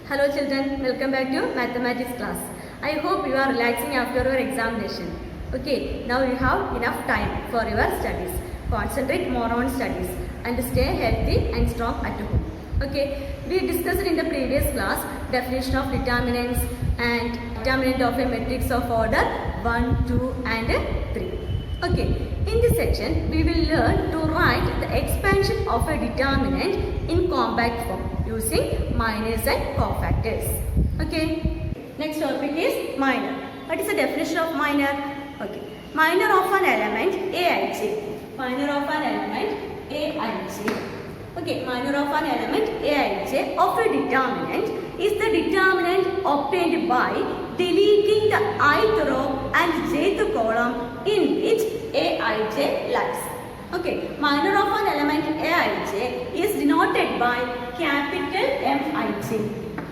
Hello children, welcome back to mathematics class. I hope you are relaxing after your examination. Okay, now you have enough time for your studies. Concentrate more on studies and stay healthy and strong at home. Okay, we discussed in the previous class definition of determinants and determinant of a matrix of order 1, 2 and 3. Okay, in this section we will learn to write the expansion of a determinant in compact form using minors and cofactors. Okay, next topic is minor. What is the definition of minor? Okay, minor of an element Aij. Minor of an element Aij. Okay, minor of an element Aij of a determinant is the determinant obtained by deleting the ith row and jth column in which Aij lies. Okay, minor of an element Aij is denoted by capital Mij.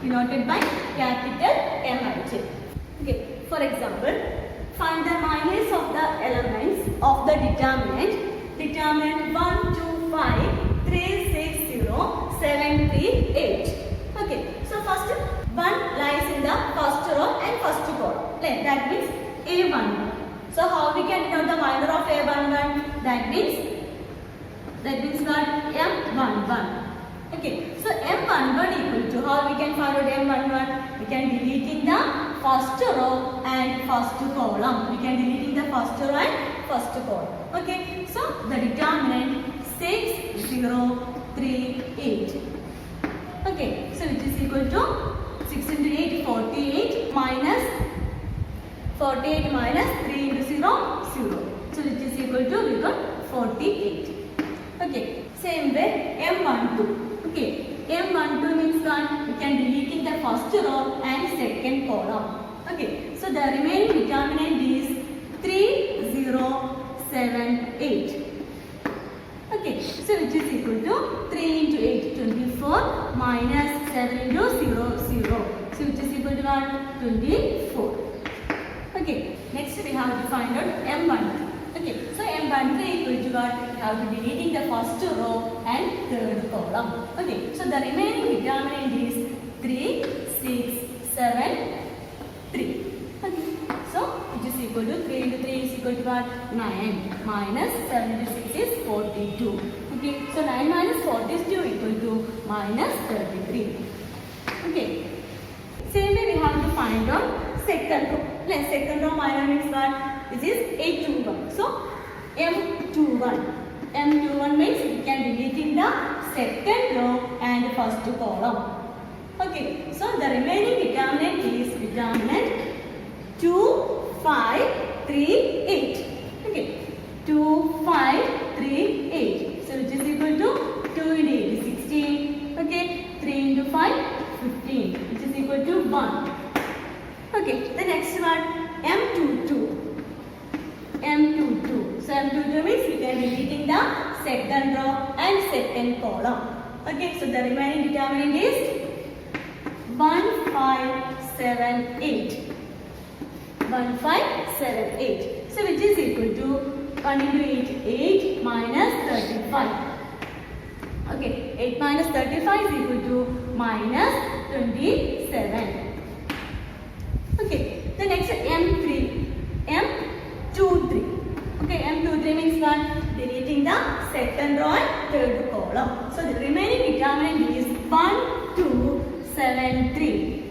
Denoted by capital Mij. Okay, for example, find the minors of the elements of the determinant. Determinant 1, 2, 5, 3, 6, 0, 7, 3, 8. Okay, so first 1 lies in the first row and first column. That means A11. So how we can denote the minor of A11? That means what? M11. Okay, so M11 equal to, how we can find out M11? We can deleting the first row and first column. We can deleting the first row and first column. Okay, so the determinant 6, 0, 3, 8. Okay, so which is equal to 6 into 8, 48 minus 48 minus 3 into 0, 0. So which is equal to, we got 48. Okay, same way M12. Okay, M12 means that we can deleting the first row and second column. Okay, so the remaining determinant is 3, 0, 7, 8. Okay, so which is equal to 3 into 8, 24 minus 7 into 0, 0. So which is equal to what? 24. Okay, next we have to find out M13. Okay, so M13 equal to what? We have to be deleting the first row and third column. Okay, so the remaining determinant is 3, 6, 7, 3. Okay, so which is equal to 3 into 3 is equal to what? 9 minus 7 into 6 is 42. Okay, so 9 minus 42 equal to minus 33. Okay, same way we have to find out second row. Second row minor means what? This is A21. So M21. M21 means we can deleting the second row and first column. Okay, so the remaining determinant is determinant 2, 5, 3, 8. Okay, 2, 5, 3, 8. So which is equal to 2 into 8 is 16. Okay, 3 into 5, 15, which is equal to 1. Okay, the next one M22. M22. So M22 means we can deleting the second row and second column. Okay, so the remaining determinant is 1, 5, 7, 8. 1, 5, 7, 8. So which is equal to 1 into 8, 8 minus 35. Okay, 8 minus 35 is equal to minus 27. Okay, the next M3. M23. Okay, M23 means what? Deleting the second row and third column. So the remaining determinant is 1, 2, 7, 3.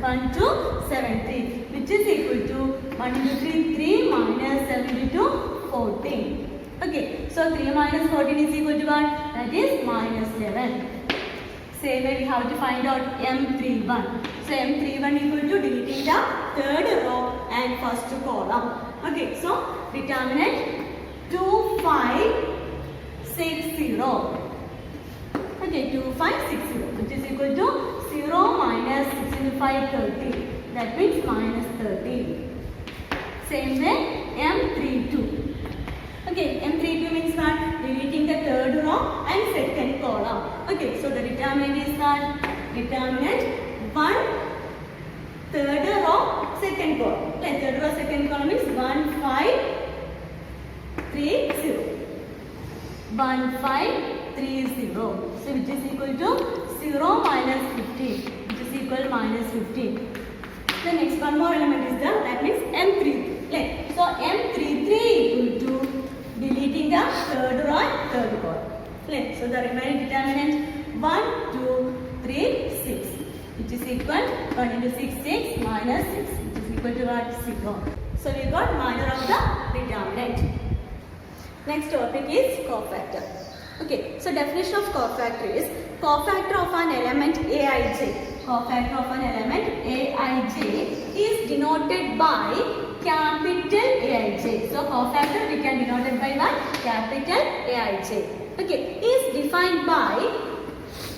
1, 2, 7, 3. Which is equal to 1 into 3, 3 minus 7 into 14. Okay, so 3 minus 14 is equal to what? That is minus 7. Same way we have to find out M31. So M31 equal to deleting the third row and first column. Okay, so determinant 2, 5, 6, 0. Okay, 2, 5, 6, 0, which is equal to 0 minus 6 into 5, 30. That means minus 30. Same way M32. Okay, M32 means what? Deleting the third row and second column. Okay, so the determinant is what? Determinant 1, third row, second column. Third row, second column is 1, 5, 3, 0. 1, 5, 3, 0. So which is equal to 0 minus 15. Which is is equal minus 15. The next one more element is there, that means M33. So M33 equal to deleting the third row and third column. So the remaining determinant 1, 2, 3, 6, which is equal 1 into 6, 6 minus 6, which is equal to what? 0. So we got minor of the determinant. Next topic is cofactor. Okay, so definition of cofactor is cofactor of an element Aij. Cofactor of an element Aij is denoted by capital Aij. So cofactor we can denote it by what? Capital Aij. Okay, is defined by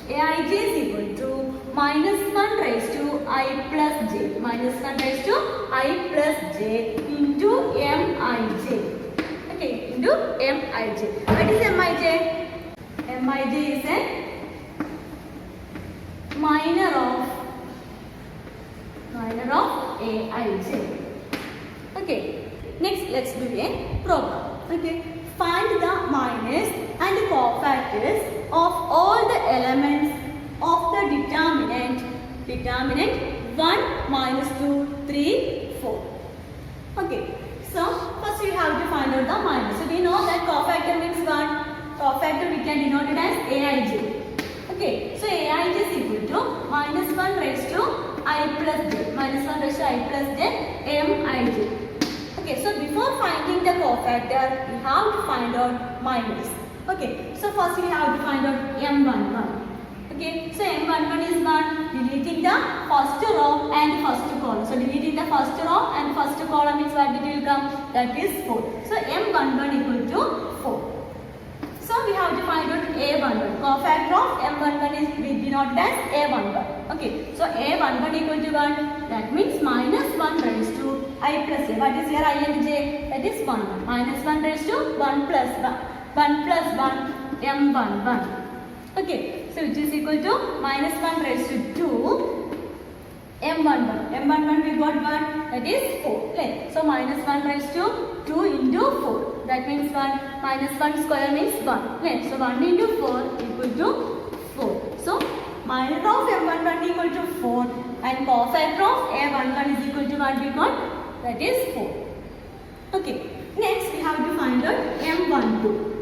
Aij is equal to minus 1 raised to I plus j. Minus 1 raised to I plus j into Mij. Okay, into Mij. What is Mij? Mij is a minor of Aij. Okay, next let's do a problem. Okay, find the minus and cofactors of all the elements of the determinant 1, minus 2, 3, 4. Okay, so first we have to find out the minus. So we know that cofactor means what? Cofactor we can denote it as Aij. Okay, so Aij is equal to minus 1 raised to I plus j. Minus 1 raised to I plus j Mij. Okay, so before finding the cofactor, we have to find out minus. Okay, so first we have to find out M11. Okay, so M11 is what? Deleting the first row and first column. So deleting the first row and first column means what it will come? That is 4. So M11 equal to 4. So we have to find out A11. Cofactor of M11 is we denoted as A11. Okay, so A11 equal to what? That means minus 1 raised to I plus j. What is here I and j? That is 1. Minus 1 raised to 1 plus 1. 1 plus 1 M11. Okay, so which is equal to minus 1 raised to 2 M11. M11 we got what? That is 4. So minus 1 raised to 2 into 4. That means what? Minus 1 square means 1. So 1 into 4 equal to 4. So minor of M11 equal to 4 and cofactor of A11 is equal to what we got? That is 4. Okay, next we have to find out M12.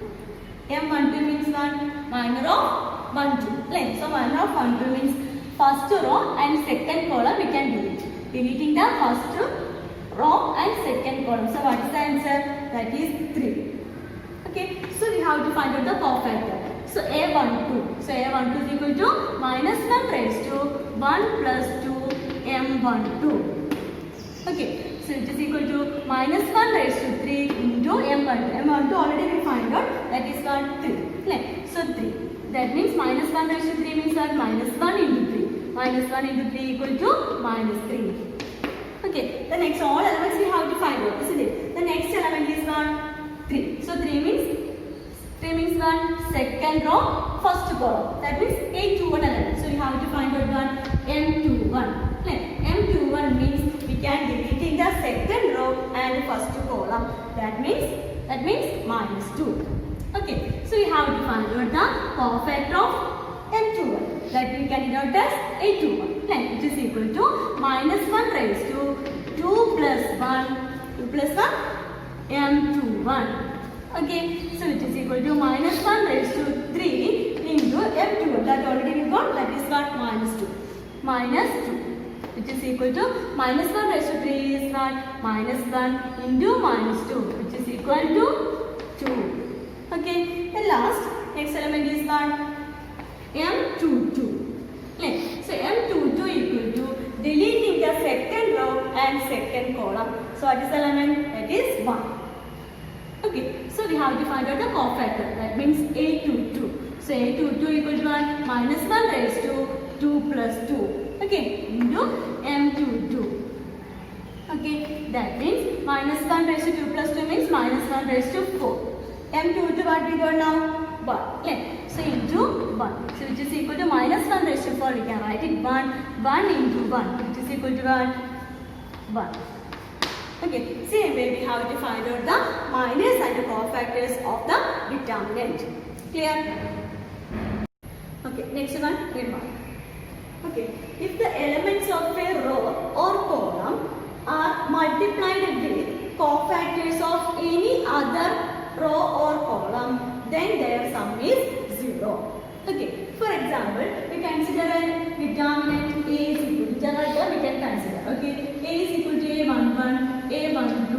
M12 means what? Minor of 1, 2. So minor of 1, 2 means first row and second column we can delete. Deleting the first row and second column. So what is the answer? That is 3. Okay, so we have to find out the cofactor. So A12. So A12 is equal to minus 1 raised to 1 plus 2 M12. Okay, so it is equal to minus 1 raised to 3 into M12. M12 already we find out, that is what? 3. So 3. That means minus 1 raised to 3 means what? Minus 1 into 3. Minus 1 into 3 equal to minus 3. Okay, the next all elements we have to find out, isn't it? The next element is what? 3. So 3 means what? Second row, first column. That means A21 element. So we have to find out what? M21. M21 means we can delete the second row and first column. That means minus 2. Okay, so we have to find out the cofactor of M21. That we can denote as A21. Which is equal to minus 1 raised to 2 plus 1 M21. Okay, so it is equal to minus 1 raised to 3 into M21. That already we got, that is what? Minus 2. Minus 2. Which is equal to minus 1 raised to 3 is what? Minus 1 into minus 2. Which is equal to 2. Okay, and last, next element is what? M22. So M22 equal to deleting the second row and second column. So what is the element? That is 1. Okay, so we have to find out the cofactor. That means A22. So A22 equal to what? Minus 1 raised to 2 plus 2. Okay, into M22. Okay, that means minus 1 raised to 2 plus 2 means minus 1 raised to 4. M22 what we got now? 1. So into 1. So which is equal to minus 1 raised to 4. We can write it 1 into 1. Which is equal to what? 1. Okay, same way we have to find out the minus and the cofactors of the determinant. Clear? Okay, next one, remark. Okay, if the elements of a row or column are multiplied with cofactors of any other row or column, then their sum is 0. Okay, for example, we consider a determinant A is equal to, general term we can consider. Okay, A is equal to A11, A12,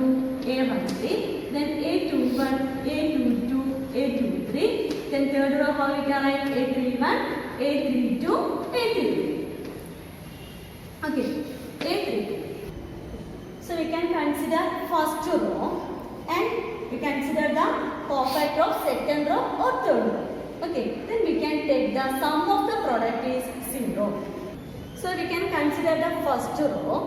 A13, then A21, A22, A23, then third row how we can write A31, A32, A33. Okay, A32. So we can consider first row and we consider the cofactor of second row or third row. Okay, then we can take the sum of the product is 0. So we can consider the first row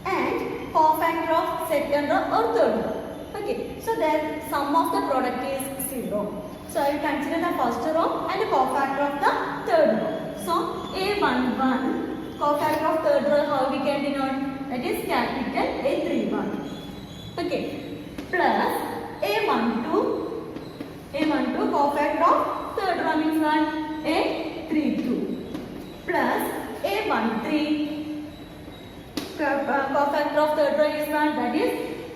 and cofactor of second row or third row. Okay, so then sum of the product is 0. So I will consider the first row and the cofactor of the third row. So A11, cofactor of third row, how we can denote? That is capital A31. Okay, plus A12, cofactor of third row means what? A32, plus A13, cofactor of third row is what? That is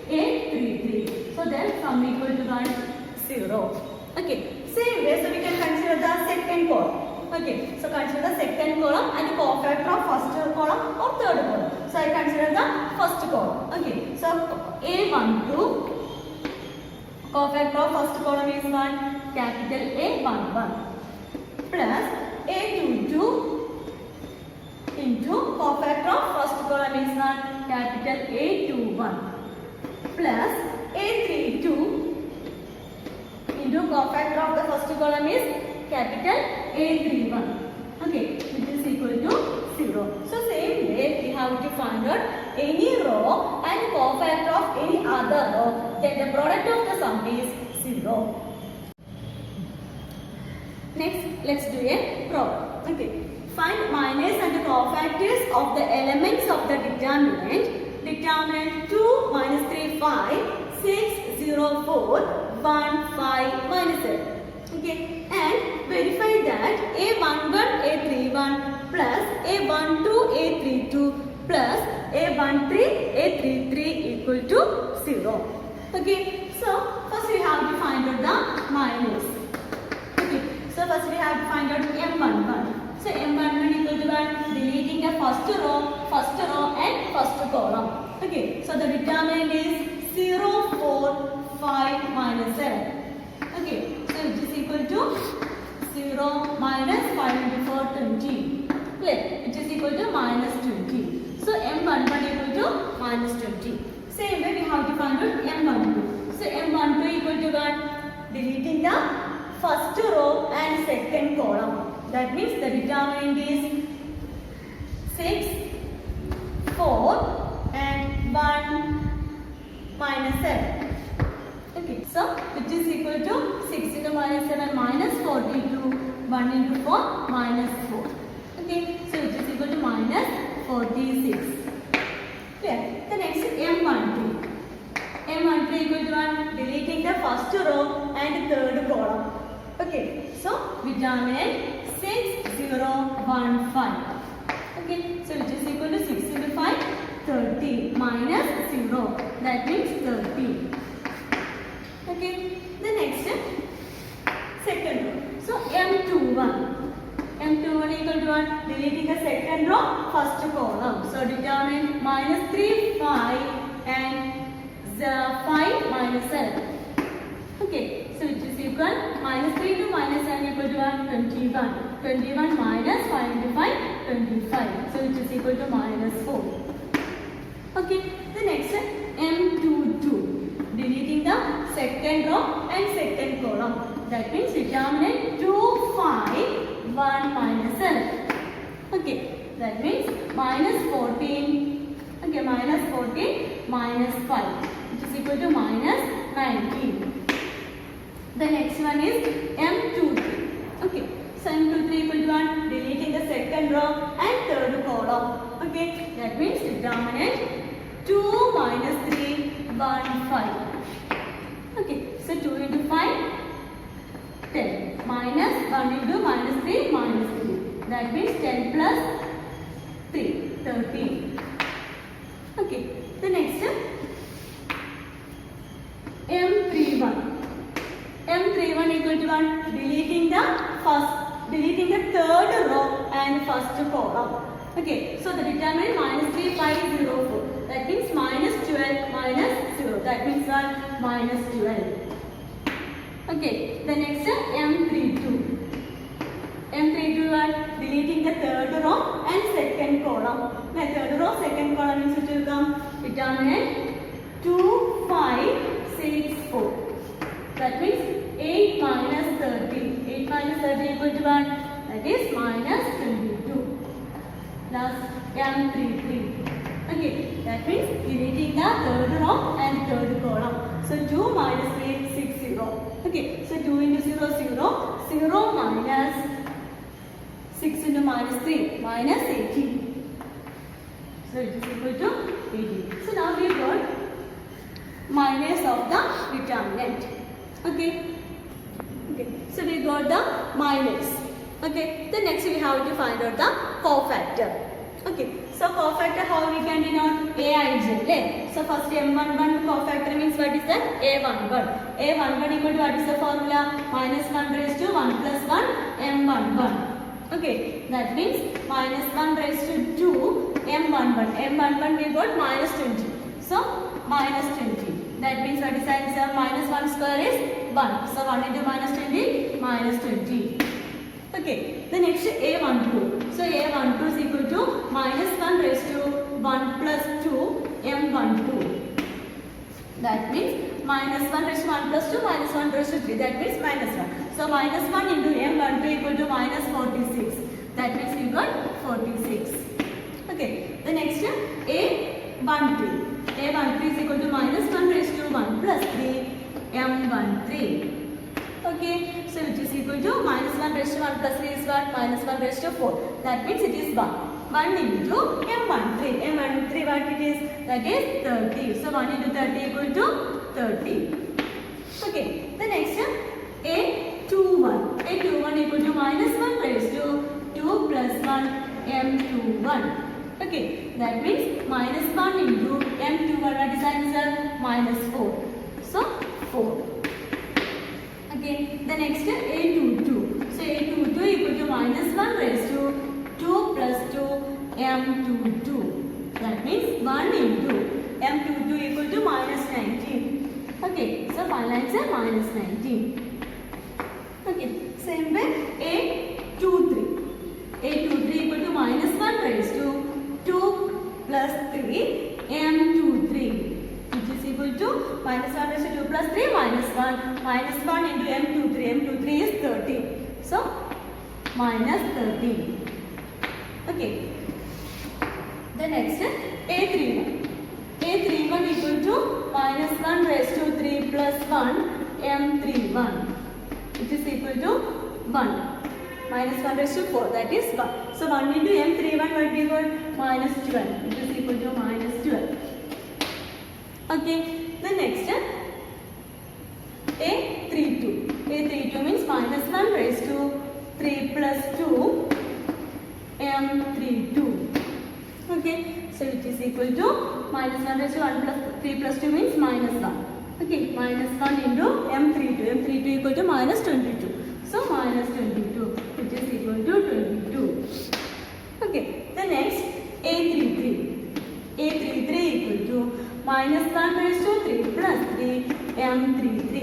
A33. So then sum equal to what? 0. Okay, same way, so we can consider the second column. Okay, so consider the second column and the cofactor of first column or third column. So I consider the first column. Okay, so A12, cofactor of first column is what? Capital A11, plus A22 into cofactor of first column is what? Capital A21, plus A32 into cofactor of the first column is capital A31. Okay, which is equal to 0. So same way we have to find out any row and cofactor of any other row, then the product of the sum is 0. Next, let's do a problem. Okay, find minus and cofactors of the elements of the determinant. Determinant 2 minus 3, 5, 6, 0, 4, 1, 5, minus 7. Okay, and verify that A11, A31 plus A12, A32 plus A13, A33 equal to 0. Okay, so first we have to find out the minus. Okay, so first we have to find out M11. So M11 equal to what? Deleting the first row and first column. Okay, so the determinant is 0, 4, 5, minus 7. Okay, so which is equal to 0 minus 5 into 4, 20. Clear? Which is equal to minus 20. So M11 equal to minus 20. Same way we have to find out M12. So M12 equal to what? Deleting the first row and second column. That means the determinant is 6, 4 and 1 minus 7. Okay, so which is equal to 6 into minus 7 minus 42, 1 into 4 minus 4. Okay, so which is equal to minus 46. Clear? The next is M13. M13 equal to what? Deleting the first row and third column. Okay, so determinant 6, 0, 1, 5. Okay, so which is equal to 6 into 5, 30 minus 0. That means 30. Okay, the next second row. So M21. M21 equal to what? Deleting the second row, first column. So determinant minus 3, 5 and 5 minus 7. Okay, so which is equal minus 3 to minus 7 equal to what? 21. 21 minus 5 into 5, 25. So which is equal to minus 4. Okay, the next M22. Deleting the second row and second column. That means determinant 2, 5, 1 minus 7. Okay, that means minus 14. Okay, minus 14 minus 5, which is equal to minus 19. The next one is M23. Okay, so M23 equal to what? Deleting the second row and third column. Okay, that means determinant 2 minus 3, 1, 5. Okay, so 2 into 5, 10. Minus 1 into minus 3, minus 3. That means 10 plus 3, 13. Okay, the next M31. M31 equal to 1. Deleting the third row and first column. Okay, so the determinant minus 3, 5, 0, 4. That means minus 12 minus 0. That means what? Minus 12. Okay, the next M32. M32 one, deleting the third row and second column. The third row, second column means it will come determinant 2, 5, 6, 4. That means 8 minus 30. 8 minus 30 equal to 1. That is minus 22. Plus M33. Okay, that means deleting the third row and third column. So 2 minus 3, 6, 0. Okay, so 2 into 0, 0. 0 minus 6 into minus 3, minus 18. So it is equal to 18. So now we got minus of the determinant. Okay. So we got the minus. Okay. Then next we have to find out the cofactor. Okay. So cofactor, how we can denote Aij? So first M11 cofactor means what is that? A11. A11 equal to what is the formula? Minus 1 raised to 1 plus 1 M11. Okay, that means minus 1 raised to 2 M11. M11 we got minus 20. So minus 20. That means what is the answer? Minus 1 square is 1. So 1 into minus 20, minus 20. Okay, the next A12. So A12 is equal to minus 1 raised to 1 plus 2 M12. That means minus 1 raised to 1 plus 2 minus 1 raised to 3. That means minus 1. So minus 1 into M12 equal to minus 46. That means we got 46. Okay, the next A13. A13 is equal to minus 1 raised to 1 plus 3 M13. Okay, so which is equal to minus 1 raised to 1 plus 3 is what? Minus 1 raised to 4. That means it is 1. 1 into M13. M13 what it is? That is 30. So 1 into 30 equal to 30. Okay, the next A21. A21 equal to minus 1 raised to 2 plus 1 M21. Okay, that means minus 1 into M21, what is the answer? Minus 4. So 4. Okay, the next A22. So A22 equal to minus 1 raised to 2 plus 2 M22. That means 1 into M22 equal to minus 19. Okay, so final answer minus 19. Okay, same way A23. A23 equal to minus 1 raised to 2 plus 3 M23. Which is equal to minus 1 raised to 2 plus 3 minus 1. Minus 1 into M23. M23 is 30. So, minus 30. Okay. The next A31. A31 equal to minus 1 raised to 3 plus 1 M31. Which is equal to 1. Minus 1 raised to 4. That is 1. So, 1 into M31 what we got? Minus 12. Which is equal to minus 12. Okay, the next A32. A32 means minus 1 raised to 3 plus 2 M32. Okay, so which is equal to minus 1 raised to 1 plus 3 plus 2 means minus 1. Okay, minus 1 into M32. M32 equal to minus 22. So minus 22, which is equal to 22. Okay, the next A33. A33 equal to minus 1 raised to 3 plus 3 M33.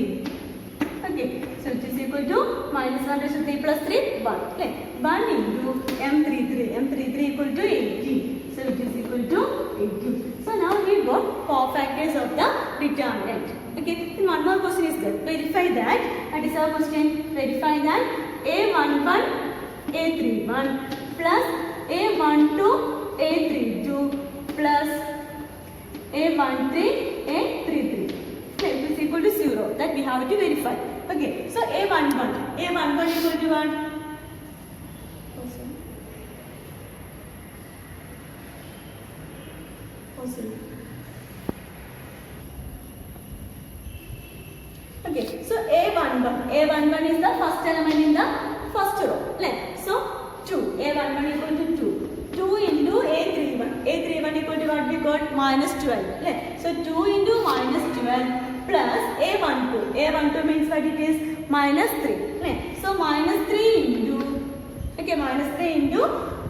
Okay, so which is equal to minus 1 raised to 3 plus 3, 1. Okay, 1 into M33. M33 equal to 80. So which is equal to 80. So now we got cofactors of the determinant. Okay, and one more question is there. Verify that. That is our question. Verify that A11, A31 plus A12, A32 plus A13, A33. Okay, this is equal to 0. That we have to verify. Okay, so A11. A11 equal to 1. Okay, so A11. A11 is the first element in the first row. Like, so 2. A11 equal to 2. 2 into A equal to what we got? Minus 12. Okay. So 2 into minus 12 plus A12. A12 means what it is? Minus 3. Okay. So minus 3 into, okay, minus 3 into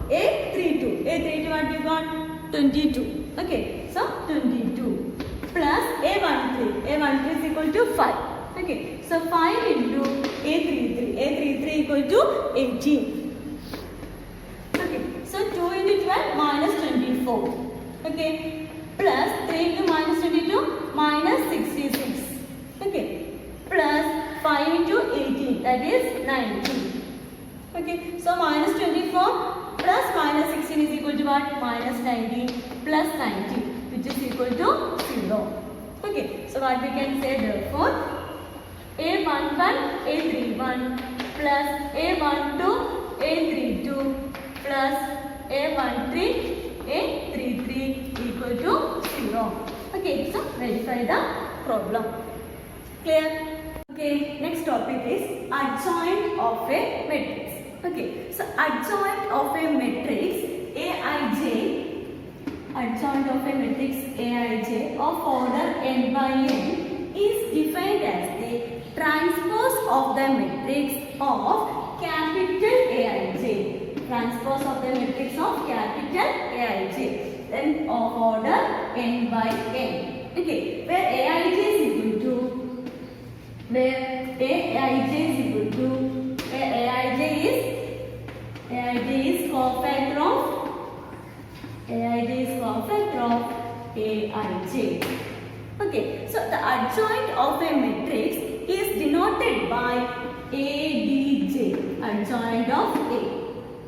A32. A32 what we got? 22. Okay. So 22 plus A13. A13 is equal to 5. Okay. So 5 into A33. A33 equal to 18. So 2 into 12 minus 24. Okay. Plus 3 into minus 22 minus 66. Okay. Plus 5 into 18, that is 19. Okay. So minus 24 plus minus 16 is equal to what? Minus 19 plus 19, which is equal to 0. Okay. So what we can say therefore? A11, A31 plus A12, A32 plus A13, A33 equal to 0. Okay, so verify the problem. Clear? Okay, next topic is adjoint of a matrix. Okay, so adjoint of a matrix Aij, adjoint of a matrix Aij of order n by n is defined as the transpose of the matrix of capital Aij. Transpose of the matrix of capital Aij, then of order n by n. Okay, where Aij is equal to, where Aij is equal to, where Aij is cofactor of, Aij is cofactor of Aij. Okay, so the adjoint of a matrix is denoted by ADJ, adjoint of A.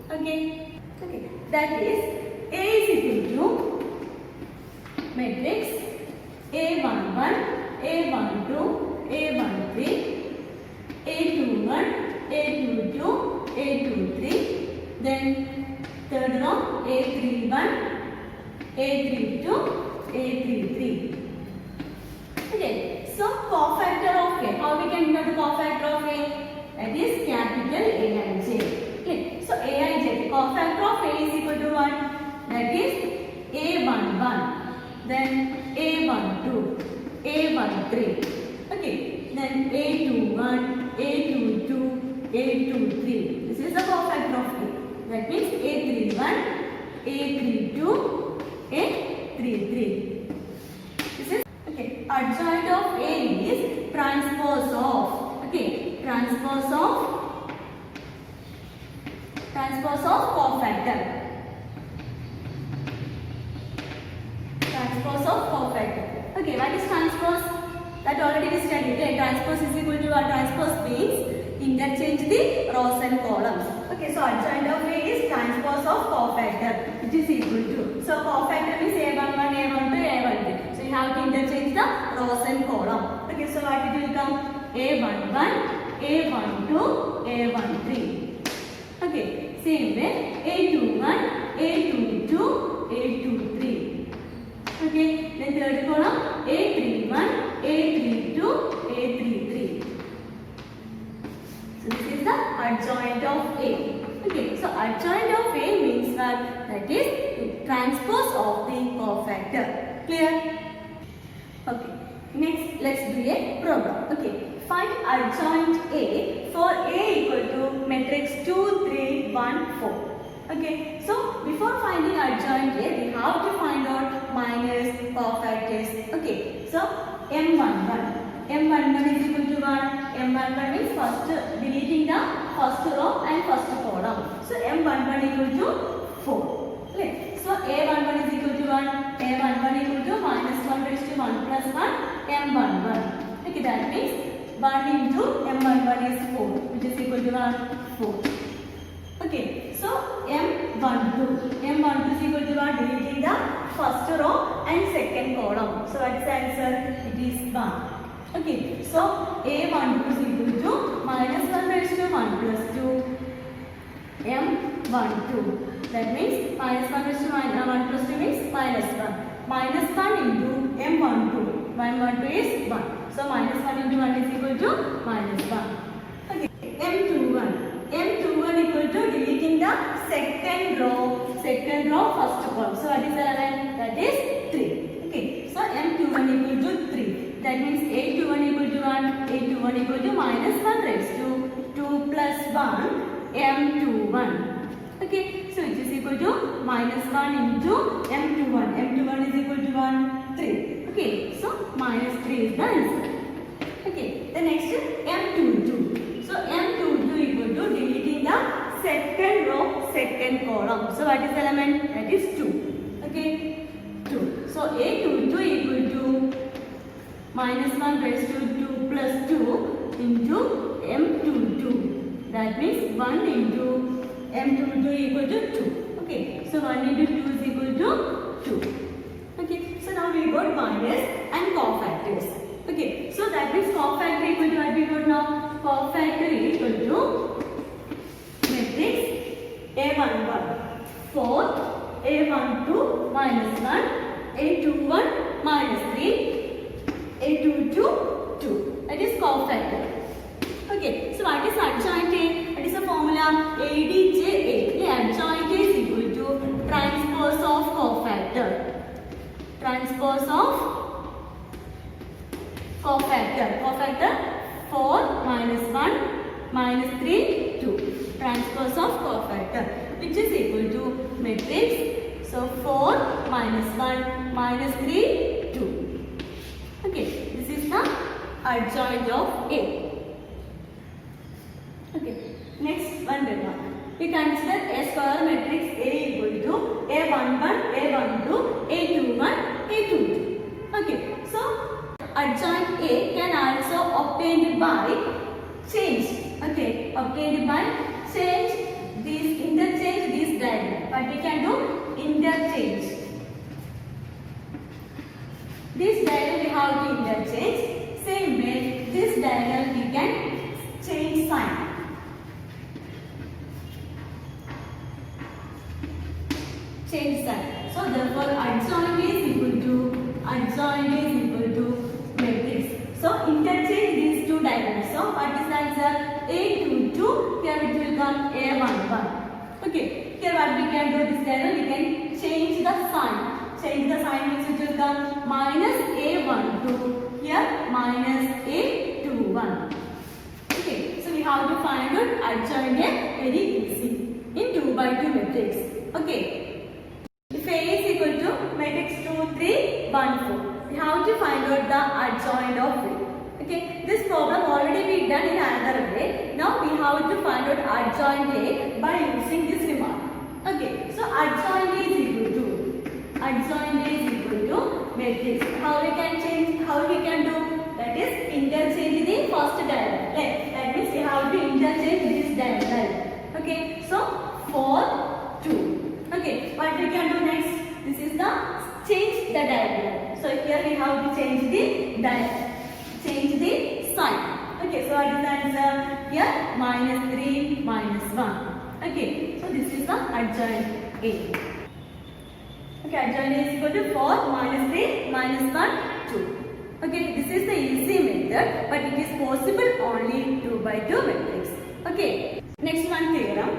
Okay, that is A is equal to matrix A11, A12, A13, A21, A22, A23, then third row A31, A32, A33. Okay, so cofactor of A, how we can know the cofactor of A? That is capital Aij. Okay, so Aij, the cofactor of A is equal to what? That is A11, then A12, A13. Okay, then A21, A22, A23. This is the cofactor of A. That means A31, A32, A33. This is, okay, adjoint of A is transpose of, okay, transpose of cofactor. Transpose of cofactor. Okay, what is transpose? That already we studied. Okay, transpose is equal to what? Transpose means interchange the rows and columns. Okay, so adjoint of A is transpose of cofactor, which is equal to. So cofactor means A11, A12, A13. So you have to interchange the rows and column. Okay, so what it will come? A11, A12, A13. Okay, same way A21, A22, A23. Okay, then third column A31, A32, A33. So this is the adjoint of A. Okay, so adjoint of A means what? That is the transpose of the cofactor. Clear? Okay, next let's do a problem. Okay, find adjoint A for A equal to matrix 2, 3, 1, 4. Okay, so before finding adjoint A, we have to find out minors, cofactors. Okay, so M11. M11 is equal to what? M11 means first deleting the first row and first column. So M11 equal to 4. Okay, so A11 is equal to what? A11 equal to minus 1 raised to 1 plus 1 M11. Okay, that means 1 into M11 is 4, which is equal to what? 4. Okay, so M12 is equal to what? Deleting the first row and second column. So what is the answer? It is 1. Okay, so A12 is equal to minus 1 raised to 1 plus 2 M12. That means minus 1 raised to 1 plus 2 means minus 1. Minus 1 into M12. 112 is 1. So minus 1 into 1 is equal to minus 1. Okay, M21. M21 equal to deleting the second row second row, first column. So what is the element? That is 3. Okay. So M21 equal to 3. That means A21 equal to 1. A21 equal to minus 1 raised to 2 plus 1. M21. Okay. So which is equal to minus 1 into M21. M21 is equal to 1, 3. Okay. So minus 3 is the answer. Okay. The next is M22. So M22 equal to deleting the second row, second column. So what is the element? That is 2. Okay. 2. So A22 equal to minus 1 raised to 2 plus 2 into M22. That means 1 into M22 equal to 2. Okay. So 1 into 2 is equal to 2. Okay. So now we got minus and cofactors. Okay. So that means cofactor equal to what we got now? Cofactor equal to matrix A11 for A12 minus 1, A21 minus 3, A22 2. That is cofactor. Okay, so what is adjoint A? That is a formula ADJA. The adjoint A is equal to transpose of cofactor. Transpose of cofactor. Cofactor 4 minus 1 minus 3 2. Transpose of cofactor, which is equal to matrix. So 4 minus 1 minus 3 2. Okay, this is the adjoint of A. Okay, next one data. We consider a square matrix A equal to A11, A12, A21, A22. Okay, so adjoint A can also obtained by change. Okay, obtained by change these, interchange these diagonal. But we can do interchange. This diagonal we have to interchange. Same way, this diagonal we can change sign. Change sign. So therefore adjoint is equal to matrix. So interchange these two diagonals. So what is the answer? A22, here it will come A11. Okay, here what we can do this diagonal, we can change the sign. Change the sign means it will come minus A12, here minus A21. Okay, so we have to find out adjoint A very easy in 2 by 2 matrix. Okay, if A is equal to matrix 2, 3, 1, 4, we have to find out the adjoint of A. Okay, this problem already we done in another way. Now we have to find out adjoint A by using this remark. Okay, so adjoint A is equal to matrix. How we can change? How we can do? That is interchange the first diagonal. Okay, that means we have to interchange this diagonal. Okay, so 4, 2. Okay, what we can do next? This is the change the diagonal. So here we have to change the diagonal. Change the sign. Okay, so what is the answer? Here minus 3 minus 1. Okay, so this is the adjoint A. Okay, adjoint A is equal to 4 minus 3 minus 1 2. Okay, this is the easy method, but it is possible only 2 by 2 matrix. Okay, next one theorem.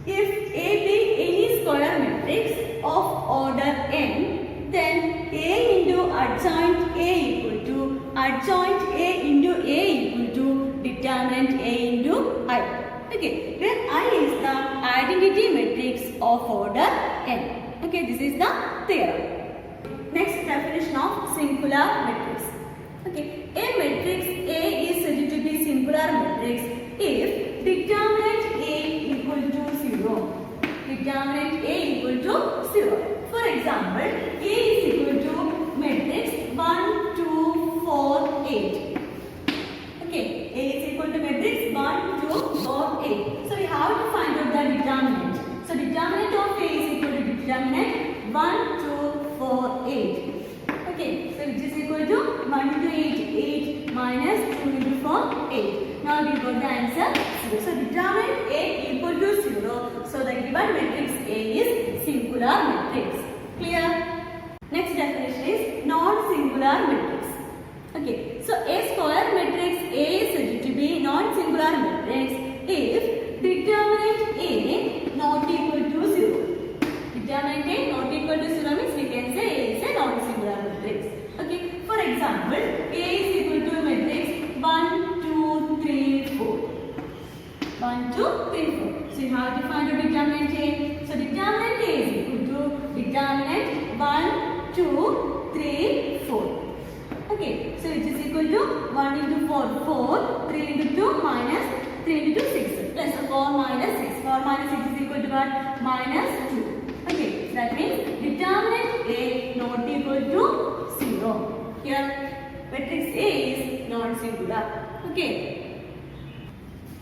If A be any square matrix of order n, then A into adjoint A equal to adjoint A into A equal to determinant A into I. Okay, where I is the identity matrix of order n. Okay, this is the theorem. Next definition of singular matrix. Okay, a matrix A is said to be singular matrix if determinant A equal to 0. Determinant A equal to 0. For example, A is equal to matrix 1, 2, 4, 8. Okay, A is equal to matrix 1, 2, 4, 8. So we have to find out the determinant. So determinant of A is equal to determinant 1, 2, 4, 8. Okay, so which is equal to 1 into 8, 8 minus 2 into 4, 8. Now we got the answer 0. So determinant A equal to 0. So the given matrix A is singular matrix. Clear? Next definition is non-singular matrix. Okay, so a square matrix A is said to be non-singular matrix if determinant A not equal to 0. 1, 2, 3, 4. Okay, so it is equal to 1 into 4, 4, 3 into 2 minus 3 into 2, 6. Plus 4 minus 6. 4 minus 6 is equal to what? Minus 2. Okay, that means determinant A not equal to 0. Here, matrix A is non-singular. Okay.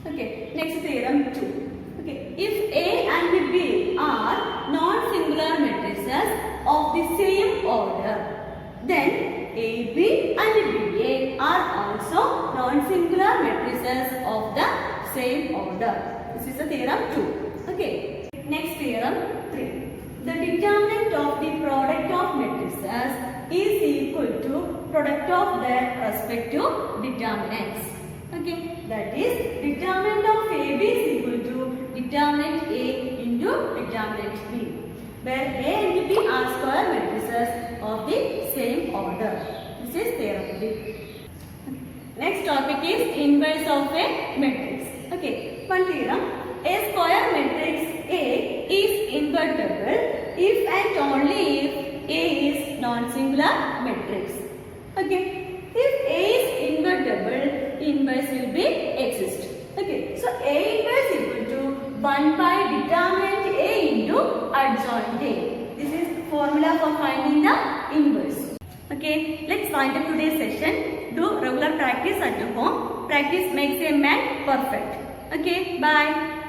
Okay, next theorem 2. Okay, if A and B are non-singular matrices of the same order, then AB and BA are also non-singular matrices of the same order. This is the theorem 2. Okay. Next theorem 3. The determinant of the product of matrices is equal to product of their respective determinants. Okay. That is, determinant of AB is equal to determinant A into determinant B, where A and B are square matrices of the same order. This is theorem 3. Next topic is inverse of a matrix. Okay, one theorem. A square matrix A is invertible if and only if A is non-singular matrix. Okay, if A is invertible, inverse will be exist. Okay, so A inverse equal to 1 by determinant A into adjoint A. This is formula for finding the inverse. Okay, let's wind up today's session. Do regular practice at home. Practice makes a man perfect. Okay, bye.